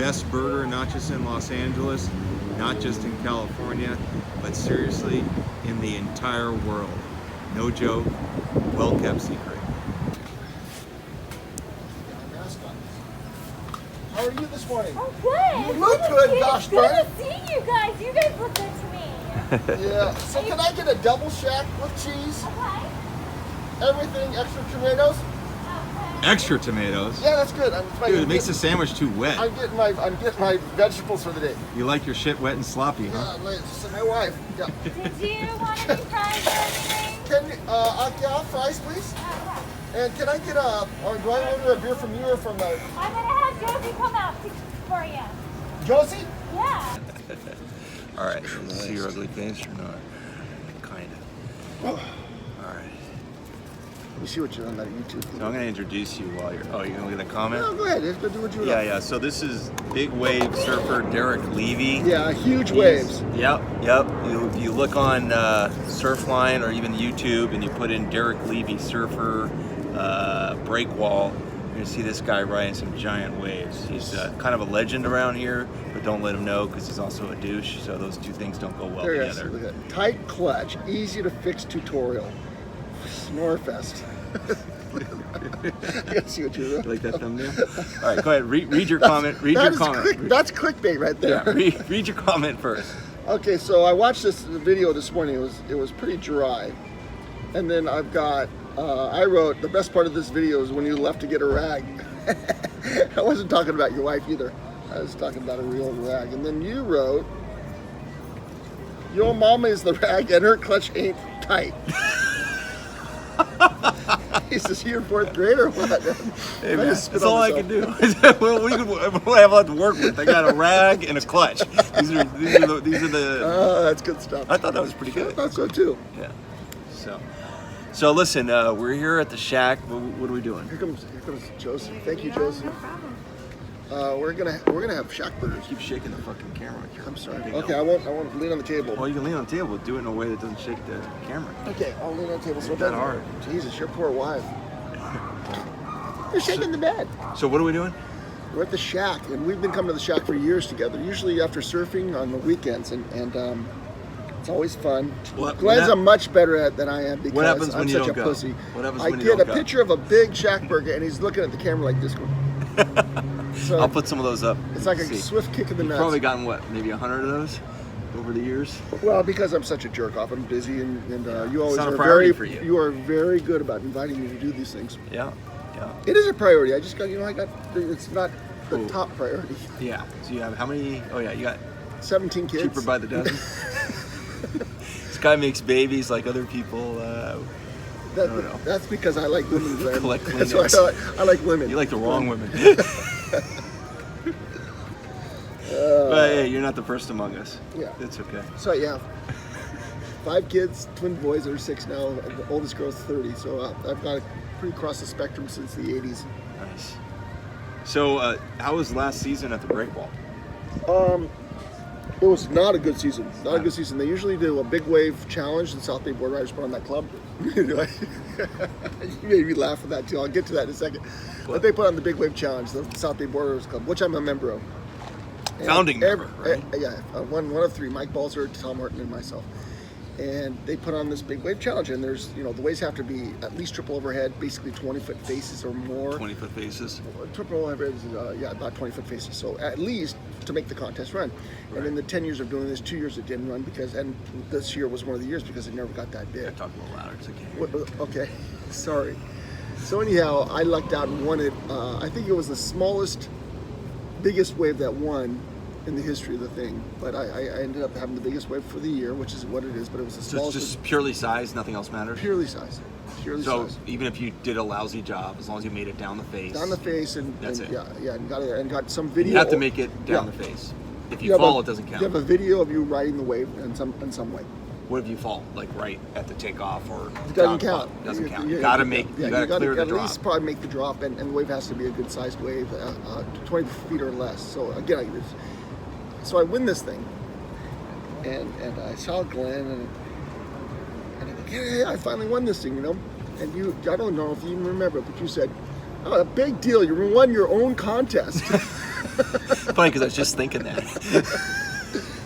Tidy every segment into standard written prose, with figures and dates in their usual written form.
best burger, not just in Los Angeles, not just in California, but seriously in the entire world. No joke, well kept secret. How are you this morning? Oh, good. You look good, gosh darn it. Good to see you guys. You guys look good to me. Yeah. So can I get a double shack with cheese? Okay. Everything, extra tomatoes? Okay. Extra tomatoes? Yeah, that's good. Dude, it makes the sandwich too wet. I'm getting my vegetables for the day. You like your shit wet and sloppy, huh? Yeah, just my wife. Yeah. Did you want any fries or anything? Can yeah, fries, please? Okay. And can I get or do I order a beer from you or from I'm gonna have Josie come out for you. Josie? Yeah. All right, see your ugly face or not? Kind of. All right. Let me see what you're on that YouTube. So I'm going to introduce you while you're... Oh, you're going to get a comment? No, go ahead. Let's go do what you Yeah. So this is big wave surfer Derek Levy. Yeah, huge waves. Yep. If you look on Surfline or even YouTube and you put in Derek Levy surfer breakwall, you're going to see this guy riding some giant waves. He's kind of a legend around here, but don't let him know because he's also a douche, so those two things don't go well together. Look at that. Tight clutch, easy to fix tutorial. Snorefest. You see what you wrote. Like that thumbnail? All right, go ahead. Read your comment. Read your comment. That's clickbait right there. Yeah, read your comment first. Okay, so I watched this video this morning. It was pretty dry, and then I've got. I wrote the best part of this video is when you left to get a rag. I wasn't talking about your wife either. I was talking about a real rag. And then you wrote, "Your mama is the rag and her clutch ain't tight." He says, "You're fourth grade or what?" Hey man, that's all I can do. We'll have a lot to work with. I got a rag and a clutch. These are the. Oh, that's good stuff. I thought that was pretty good. I thought so too. Yeah. So listen, we're here at the shack. What are we doing? Here comes Josie. Thank you, Josie. No problem. We're gonna have shack burgers. Keep shaking the fucking camera. I'm sorry. Okay, I won't lean on the table. Well, you can lean on the table. Do it in a way that doesn't shake the camera. Okay, I'll lean on the table. So that hard. Jesus, your poor wife. You're shaking the bed. So what are we doing? We're at the shack, and we've been coming to the shack for years together. Usually after surfing on the weekends, and it's always fun. Glenn's much better at than I am because I'm such a pussy. What happens I when you don't get go? a picture of a big shack burger, and he's looking at the camera like this one. So I'll put some of those up. It's like a swift kick in the nuts. You've probably gotten what, maybe 100 of those over the years? Well, because I'm such a jerk off, I'm busy, and you always not a are priority very. for you. You are very good about inviting me to do these things. Yeah. It is a priority. I just got, it's not the top priority. Yeah. So you have how many? Oh yeah, you got 17 kids. cheaper by the dozen. This guy makes babies like other people. That's because I like women. Collect That's why I like women. You like the wrong women. But hey, you're not the first among us. Yeah. It's okay. So yeah, 5 kids, twin boys are 6 now. The oldest girl's 30. So I've got pretty across the spectrum since the 80s. Nice. So how was last season at the Breakwall? It was not a good season. Not a good season. They usually do a big wave challenge, and South Bay Board Riders put on that club. You made me laugh at that too. I'll get to that in a second. But they put on the big wave challenge, the South Bay Board Riders Club, which I'm a member of. And Founding member, right? Yeah, one of 3: Mike Balzer, Tom Horton, and myself. And they put on this big wave challenge, and there's, the waves have to be at least triple overhead, basically 20-foot faces or more. 20-foot faces. Triple overhead is about 20-foot faces. So at least to make the contest run. Right. And in the 10 years of doing this, 2 years it didn't run and this year was one of the years because it never got that big. I talk a little louder because I can't hear you. Okay, sorry. So anyhow, I lucked out and won it. I think it was the biggest wave that won in the history of the thing, but I ended up having the biggest wave for the year, which is what it is. But it was the So smallest. it's just purely size, nothing else matters? Purely size. So even if you did a lousy job, as long as you made it down the face. Down the face, and that's it. Yeah, and got some video. You have to make it down the face. If you fall, it doesn't count. You have a video of you riding the wave in some way. What if you fall, like right at the takeoff or? It doesn't count. Doesn't count. You gotta clear the drop. At least probably make the drop, and the wave has to be a good sized wave, 20 feet or less. So again, so I win this thing, and I saw Glenn, and I'm like, hey, I finally won this thing, And I don't know if you even remember, but you said, "Oh, a big deal! You won your own contest." Funny because I was just thinking that.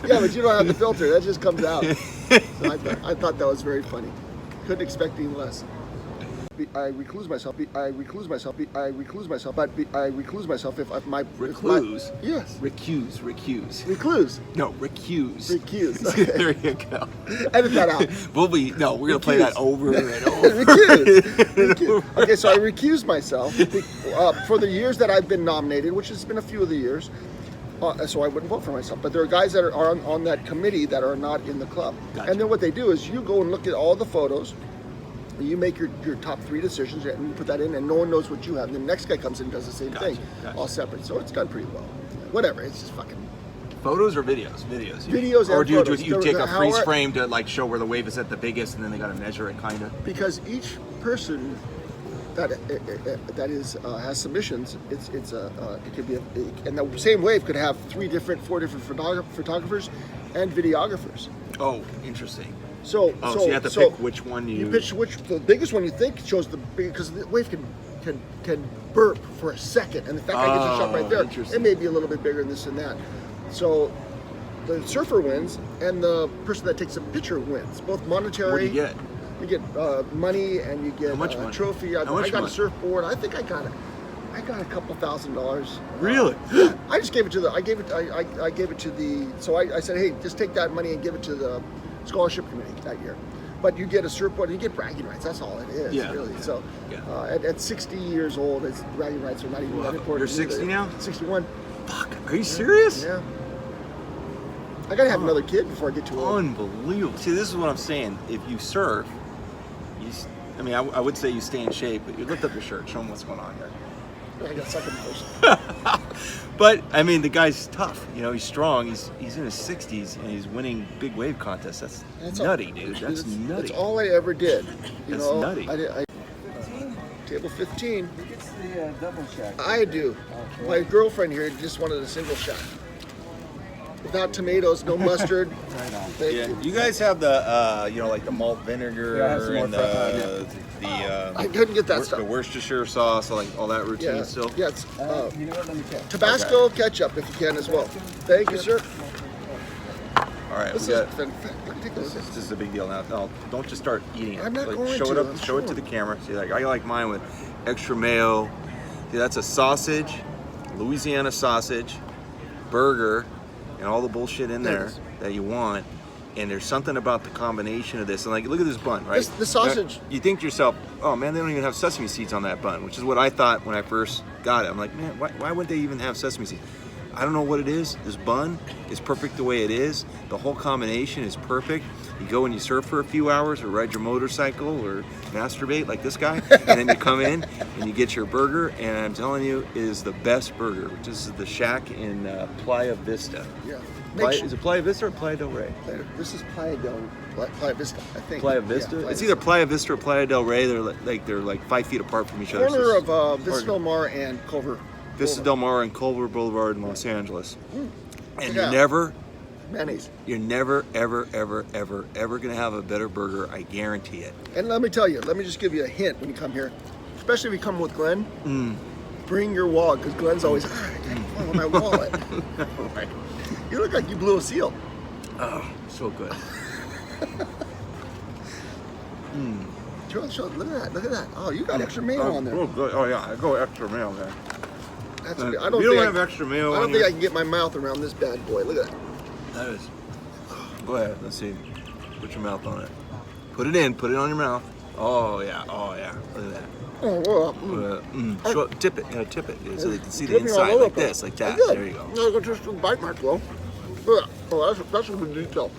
Yeah, but you don't have the filter. That just comes out. So I thought that was very funny. Couldn't expect any less. I recluse myself. I recluse myself. I recluse myself. But I recluse myself if my Recluse? Yes. Recuse. Recluse. No, recuse. Recuse. Okay. There you go. Edit that out. We're gonna play that over and over. Recuse. Okay, so I recuse myself for the years that I've been nominated, which has been a few of the years. So I wouldn't vote for myself. But there are guys that are on that committee that are not in the club. Gotcha. And then what they do is you go and look at all the photos. You make your top 3 decisions and you put that in, and no one knows what you have. And the next guy comes in and does the same thing, all separate. So it's done pretty well. Whatever, it's just fucking. Photos or videos? Videos. Videos or and do photos. you take a freeze frame to like show where the wave is at the biggest, and then they got to measure it, kind of? Because each person that has submissions, it could be, and the same wave could have 4 different photographers and videographers. Oh, interesting. So you have to pick which one you pick the biggest one you think shows the big, because the wave can burp for a second, and the fact I get the shot right there, it may be a little bit bigger than this and that. So the surfer wins, and the person that takes a picture wins, both monetary. What do you get? You get money, and you get a trophy. I got a surfboard. I think I got a couple $1,000. Really? Yeah. I just gave it to the. I gave it to the. So I said, hey, just take that money and give it to the scholarship committee that year. But you get a surfboard, you get bragging rights. That's all it is, really. Yeah. So at 60 years old, bragging rights are not even that important. You're 60 now? 61. Fuck, are you serious? Yeah. I gotta have another kid before I get too old. Unbelievable. See, this is what I'm saying. If you surf, I would say you stay in shape, but you lift up your shirt, show them what's going on here. I got second person. But I mean, the guy's tough. He's strong. He's in his 60s and he's winning big wave contests. That's nutty, dude. That's nutty. That's all I ever did. That's nutty. Table 15. Who gets the double shot? I do. Okay. My girlfriend here just wanted a single shot. Without tomatoes, no mustard. Right on. Thank you. You guys have the, like the malt vinegar and I couldn't get that stuff. The Worcestershire sauce, like all that routine still. Yeah, it's you know what? Let me check. Tabasco ketchup if you can as well. Thank you, sir. All right, This is ridiculous. This is a big deal. Now, don't just start eating it. I'm not going show to. it up. Show it to the camera. See, like I like mine with extra mayo. See, that's a sausage, Louisiana sausage, burger, and all the bullshit in there that you want. And there's something about the combination of this. And like, look at this bun, right? The sausage. You think to yourself, oh man, they don't even have sesame seeds on that bun, which is what I thought when I first got it. I'm like, man, why would they even have sesame seeds? I don't know what it is. This bun is perfect the way it is. The whole combination is perfect. You go and you surf for a few hours or ride your motorcycle or masturbate like this guy. And then you come in and you get your burger. And I'm telling you, it is the best burger, which is the Shack in Playa Vista. Yeah. Is it Playa Vista or Playa del Rey? This is Playa Vista, I think. Playa Vista? Yeah, it's either Playa Vista or Playa del Rey. They're like 5 feet apart from each other. Corner of Vista Del Mar and Culver. Vista Del Mar and Culver Boulevard in Los Angeles. And Yeah. you're never, ever, ever, ever, ever going to have a better burger. I guarantee it. And let me tell you, let me just give you a hint when you come here, especially if you come with Glenn. Bring your wallet, because Glenn's always, I can't find my wallet. Right. You look like you blew a seal. Oh, so good. Look at that. Oh, you got extra mayo on there. Oh, good. Oh, yeah, I go extra mayo there. That's You good. don't have extra mayo I on don't think your- I can get my mouth around this bad boy. Look at that. That is. Go ahead. Let's see. Put your mouth on it. Put it in. Put it on your mouth. Oh yeah. Oh yeah. Look at that. Oh, well, Tip it. Yeah, tip it so they can see the Dipping all inside over like the this, place. like that. Good. There you go. No, go just a bite mark, though. Oh, that's a good detail.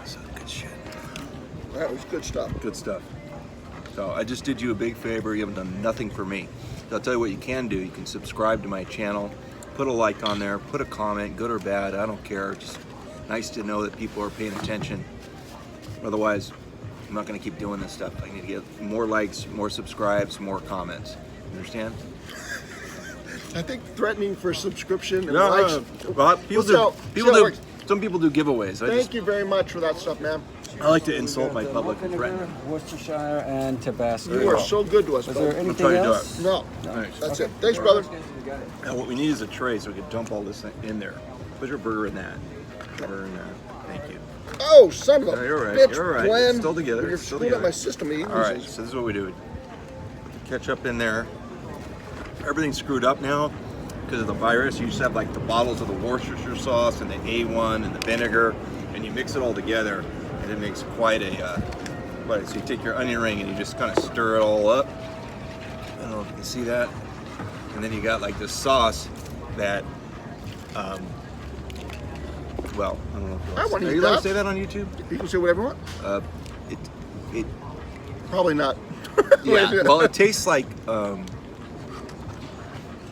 So good shit. That was good stuff. Good stuff. So I just did you a big favor. You haven't done nothing for me. So I'll tell you what you can do. You can subscribe to my channel. Put a like on there. Put a comment, good or bad. I don't care. Just nice to know that people are paying attention. Otherwise, I'm not going to keep doing this stuff. I need to get more likes, more subscribes, more comments. You understand? I think threatening for subscription and likes. Well, people We'll Some people do giveaways. Thank you very much for that stuff, man. I like to insult my public and Vinegar, friend. Worcestershire, and Tabasco. You are so good to us, Was there bud. anything trying to do else? No, Nice. that's it. Thanks, brother. You got it. Now what we need is a tray so we can dump all this in there. Put your burger in that. Burger in that. Thank you. Oh, son of a No, you're right, bitch, you're right. Glenn. It's still together, You're it's still screwing up together. my system. Eating All right, these. so this is what we do. Put the ketchup in there. Everything's screwed up now because of the virus. You used to have like the bottles of the Worcestershire sauce and the A1 and the vinegar, and you mix it all together, and it makes quite a. So you take your onion ring and you just kind of stir it all up. I don't know if you can see that. And then you got like this sauce that. Well, I don't know. If I wanna Are eat you allowed that. to say that on YouTube? You can say whatever you want. It Probably not. Yeah, well, it tastes like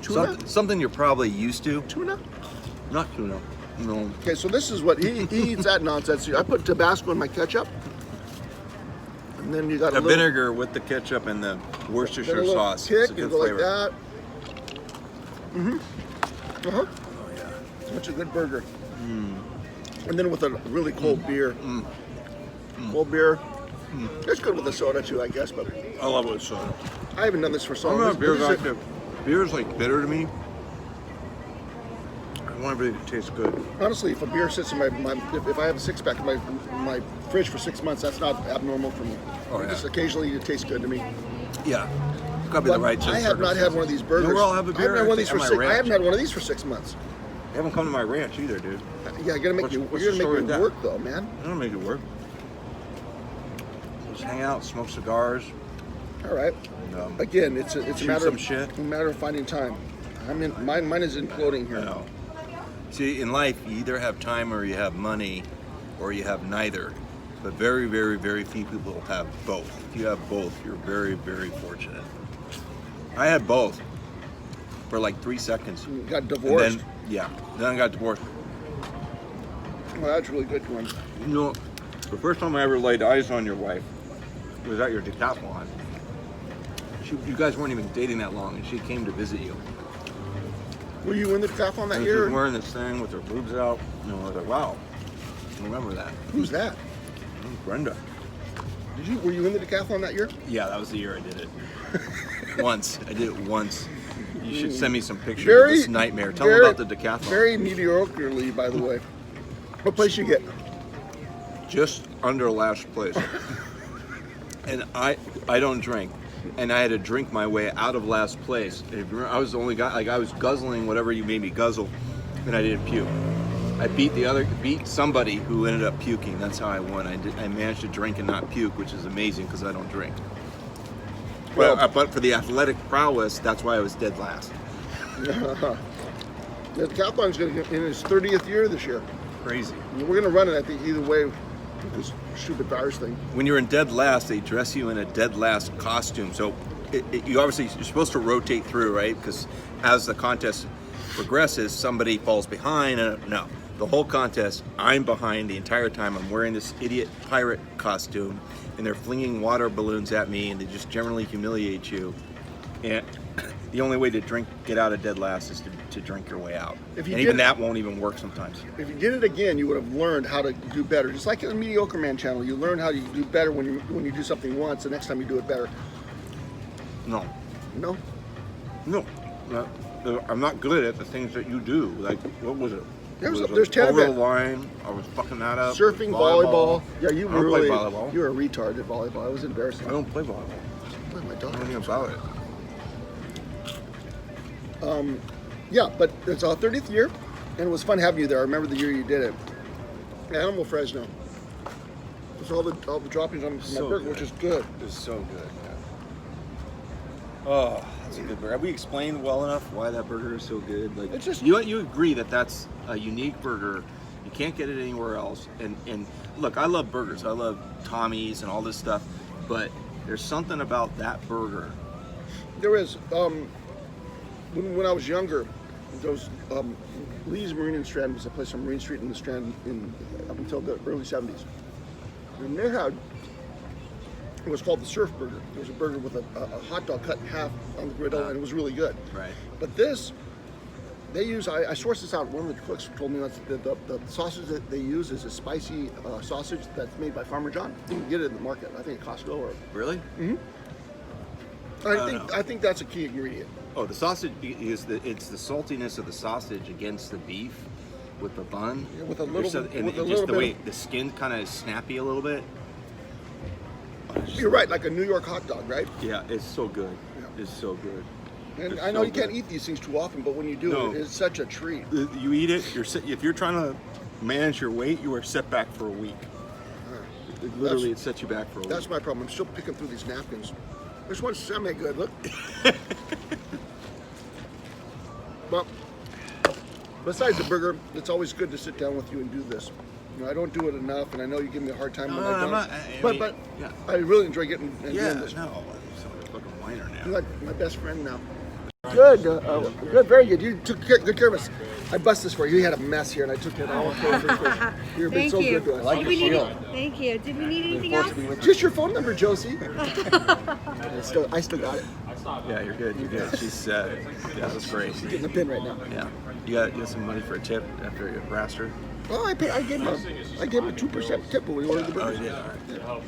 Tuna? something you're probably used to. Tuna? Not tuna. No. Okay, so this is what he eats that nonsense. I put Tabasco in my ketchup, and then you got The a little, vinegar with the ketchup and the then a Worcestershire little sauce. kick It's a and good go flavor. like that. Uh huh. Oh yeah. Such a good burger. And then with a really cold beer. Cold beer. It's good with a soda too, I guess. But I love it with soda. I haven't done this for so I'm long. not a beer This guy. is it. Beer's like bitter to me. I want everything to taste good. Honestly, if a beer sits in if I have a six pack in my fridge for 6 months, that's not abnormal for me. Oh, yeah. Just occasionally it tastes good to me. Yeah. It's gotta be the But right I have not had one of these burgers. You know where I'll have a I beer? haven't had one of these At for my six. I ranch. haven't had one of these for 6 months. You haven't come to my ranch either, dude. Yeah, you're gonna make What's me the story with that? work though, man. I don't make it work. Just hang out, smoke cigars. All right. And, Again, it's a Shoot matter some of shit. a matter of finding time. Mine is imploding here. I know. See, in life, you either have time or you have money, or you have neither. But very, very, very few people have both. If you have both, you're very, very fortunate. I had both for like 3 seconds. You got divorced. And then I got divorced. Well, that's really good one. You know, the first time I ever laid eyes on your wife was at your decathlon. You guys weren't even dating that long, and she came to visit you. Were you in the decathlon that And she year? was wearing this thing with her boobs out. And I was like, wow, I remember that. Who's that? Brenda. Were you in the decathlon that year? Yeah, that was the year I did it. Once. I did it once. You should send me some pictures of this nightmare. Tell me about the decathlon. Very mediocrely, by the way. What place you get? Just under last place. And I don't drink. And I had to drink my way out of last place. And if you remember, I was the only guy, like I was guzzling whatever you made me guzzle, and I didn't puke. I beat somebody who ended up puking. That's how I won. I managed to drink and not puke, which is amazing because I don't drink. Well, but for the athletic prowess, that's why I was dead last. The decathlon's going to get in its 30th year this year. Crazy. We're going to run it, I think, either way with this stupid virus thing. When you're in dead last, they dress you in a dead last costume. So you're supposed to rotate through, right? Because as the contest progresses, somebody falls behind. No, the whole contest, I'm behind the entire time. I'm wearing this idiot pirate costume, and they're flinging water balloons at me, and they just generally humiliate you. And the only way to get out of dead last is to drink your way out. And even that won't even work sometimes. If you did it again, you would have learned how to do better. Just like in the Mediocre Man channel, you learn how to do better when you do something once. The next time you do it better. No. No? No. I'm not good at the things that you do. Like, what was it? There's 10 over the events. line. I was fucking that up. Surfing, volleyball. Yeah, you I don't really. play volleyball. You're a retard at volleyball. It was embarrassing. I don't play volleyball. Oh, my I dog. don't know anything about it. Yeah, but it's our 30th year, and it was fun having you there. I remember the year you did it. Animal Fresno. It's all the droppings on my So burger, good. which is good. It's so good, man. Oh, that's a good burger. Have we explained well enough why that burger is so good? Like, It's just- you agree that that's a unique burger. You can't get it anywhere else. And look, I love burgers. I love Tommy's and all this stuff, but there's something about that burger. There is. When I was younger, there was Lee's Marine and Strand was a place on Marine Street in the Strand up until the early 70s. And they had, it was called the Surf Burger. It was a burger with a hot dog cut in half on the griddle, and it was really good. Right. But this They use, I sourced this out. One of the cooks told me that the sausage that they use is a spicy sausage that's made by Farmer John. You can get it in the market. I think at Costco or. Really? I think that's a key ingredient. Oh, the sausage is it's the saltiness of the sausage against the beef with the bun. Yeah, with a little, and with a just little the bit. way the skin kind of is snappy a little bit. You're right, like a New York hot dog, right? Yeah, it's so good. Yeah. It's so good. And It's I know so you can't good. eat these things too often, but when you do, No. it's such a treat. You eat it. If you're trying to manage your weight, you are set back for a week. Literally, it sets you back for a week. That's my problem. I'm still picking through these napkins. This one's semi-good, look. But besides the burger, it's always good to sit down with you and do this. You know, I don't do it enough, and I know you give me a hard time when I I'm don't. not- But yeah. I really enjoy getting and Yeah, doing this. no, I'm so a fucking whiner now. You're like my best friend now. Good, good, very good. You took good care of us. I busted this for you. You had a mess here, and I took it all care of it. You've been Thank so you. good to us. like Did your we need shield. Thank you. Did we need anything else? Just your phone number, Josie. I still got it. Yeah, you're good. You're good. She's yeah, that's great. Getting the pin right now. Yeah, you got some money for a tip after you harassed her. Oh, I gave him a 2% tip when we ordered the Oh, burgers. you did. All right.